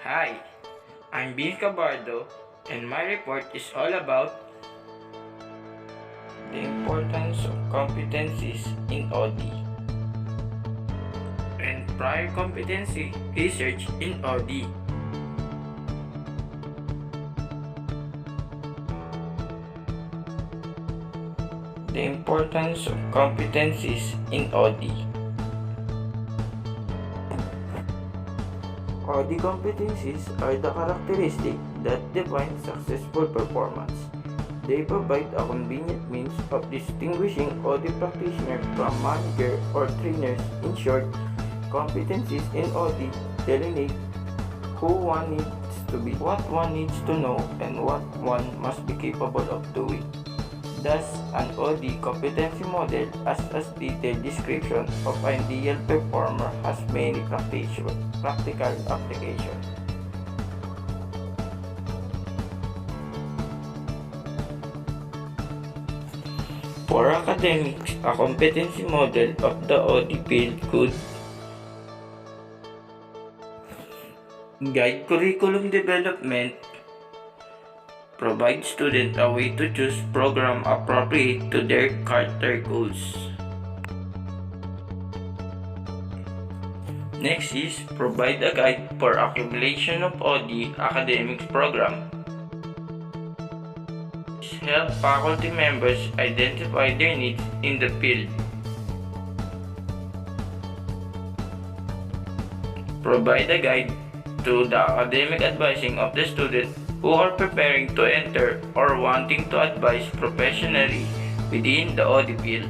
Hi, I'm Bin Cabardo, and my report is all about the importance of competencies in OD and prior competency research in OD. The importance of competencies in OD. OD competencies are the characteristics that define successful performance. They provide a convenient means of distinguishing OD practitioners from manager or trainers. In short, competencies in OD delineate who one needs to be, what one needs to know, and what one must be capable of doing. Thus, an OD competency model as a detailed description of an ideal performer has many practical applications. For academics, a competency model of the OD field could guide curriculum development, provide students a way to choose program appropriate to their career goals. Next is provide a guide for accumulation of OD academics program. Help faculty members identify their needs in the field. Provide a guide to the academic advising of the student who are preparing to enter or wanting to advise professionally within the OD field.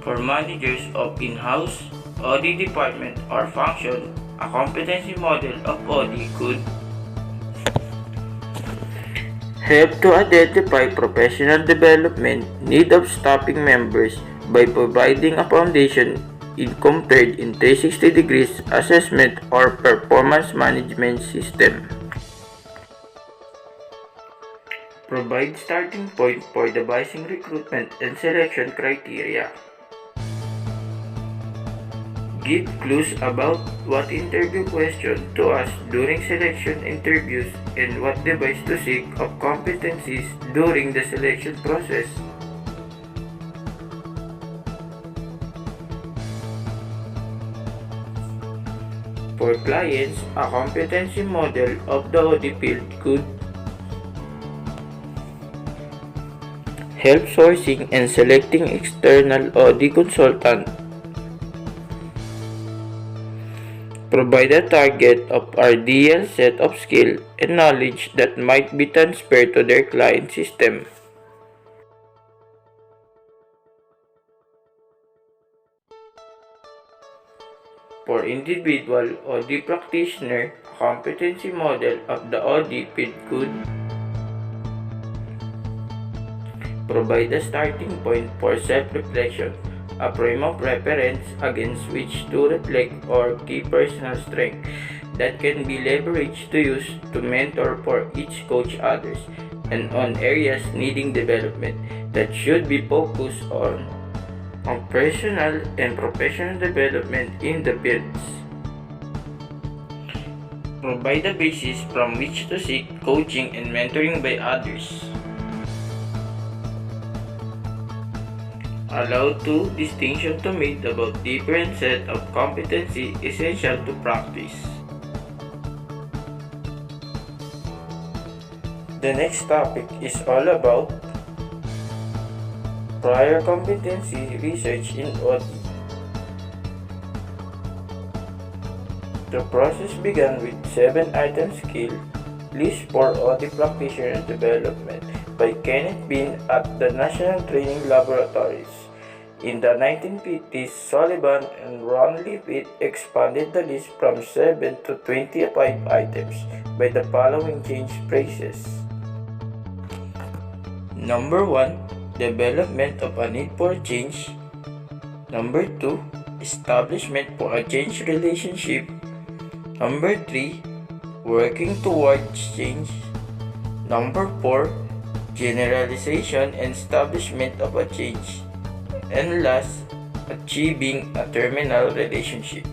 For managers of in-house OD department or function, a competency model of OD could help to identify professional development need of staffing members by providing a foundation in compared in 360 degrees assessment or performance management system. Provide starting point for devising recruitment and selection criteria. Give clues about what interview question to ask during selection interviews and what device to seek of competencies during the selection process. For clients, a competency model of the OD field could help sourcing and selecting external OD consultant, provide a target of ideal set of skill and knowledge that might be transferred to their client system. For individual OD practitioner, a competency model of the OD field could provide a starting point for self-reflection, a frame of reference against which to reflect or key personal strength that can be leveraged to use to mentor for each coach others, and on areas needing development that should be focused on personal and professional development in the fields. Provide a basis from which to seek coaching and mentoring by others. Allow two distinctions to made about different set of competency essential to practice. The next topic is all about prior competency research in OD. The process began with 7-item skill list for OD practitioner development by Kenneth Bean at the National Training Laboratories. In the 1950s, Sullivan and Ron Leavitt expanded the list from 7 to 25 items by the following change phrases. Number 1. Development of a need for change. Number 2. Establishment for a change relationship. Number 3. Working towards change. Number 4. Generalization and establishment of a change. And last, achieving a terminal relationship.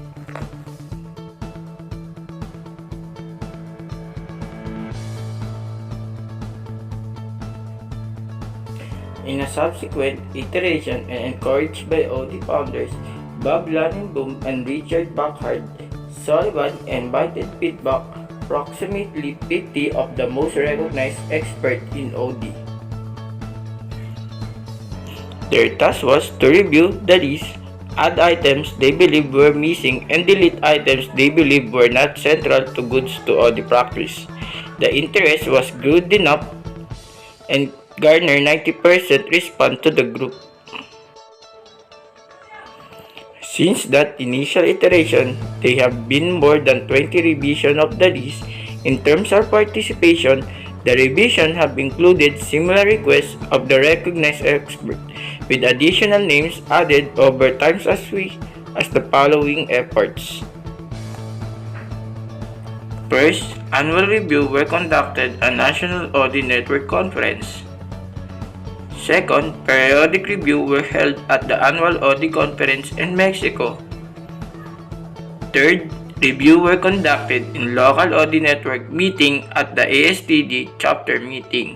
In a subsequent iteration and encouraged by OD founders Bob Lannenbaum and Richard Backhard, Sullivan invited feedback approximately 50 of the most recognized experts in OD. Their task was to review the list, add items they believed were missing, and delete items they believed were not central to goods to OD practice. The interest was good enough and garnered 90% response to the group. Since that initial iteration, there have been more than 20 revisions of the list. In terms of participation, the revisions have included similar requests of the recognized expert, with additional names added over time as the following efforts. First, annual review were conducted at National Audit Network Conference. Second, periodic review were held at the Annual Audit Conference in Mexico. Third, review were conducted in local audit network meeting at the ASTD chapter meeting.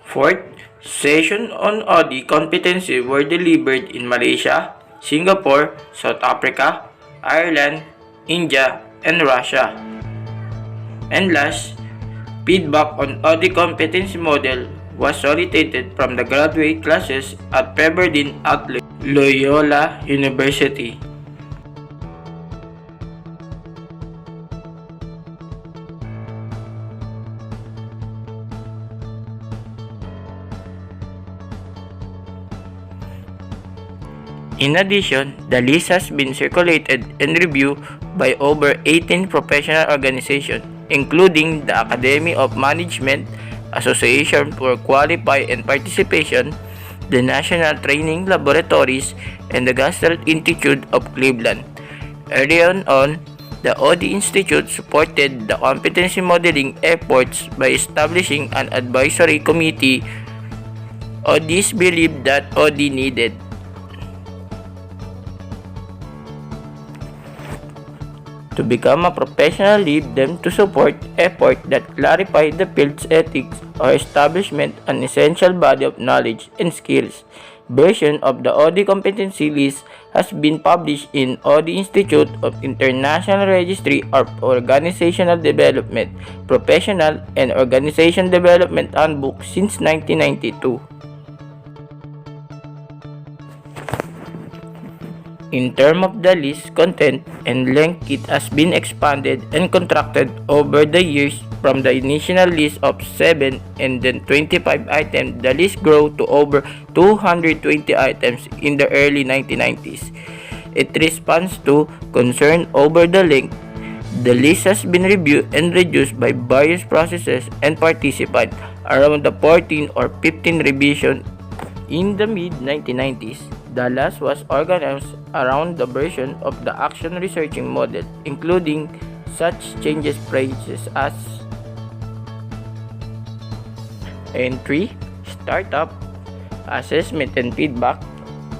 Fourth, sessions on audit competency were delivered in Malaysia, Singapore, South Africa, Ireland, India, and Russia. And last, feedback on audit competency model was solicited from the graduate classes at Pepperdine at Loyola University. In addition, the list has been circulated and reviewed by over 18 professional organizations, including the Academy of Management, Association for Qualify and Participation, the National Training Laboratories, and the Gestalt Institute of Cleveland. Early on, the OD Institute supported the competency modeling efforts by establishing an advisory committee ODs believed that OD needed. To become a professional, lead them to support efforts that clarify the field's ethics or establishment an essential body of knowledge and skills. Version of the OD competency list has been published in OD Institute of International Registry of Organizational Development, Professional and Organization Development Handbook since 1992. In terms of the list content and length, it has been expanded and contracted over the years from the initial list of 7 and then 25 items. The list grew to over 220 items in the early 1990s. It responds to concern over the length. The list has been reviewed and reduced by various processes and participants. Around the 14 or 15 revisions in the mid-1990s. The last was organized around the version of the action researching model, including such changes phrases as entry, startup, assessment and feedback,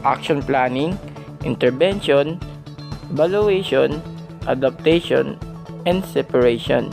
action planning, intervention, evaluation, adaptation, and separation.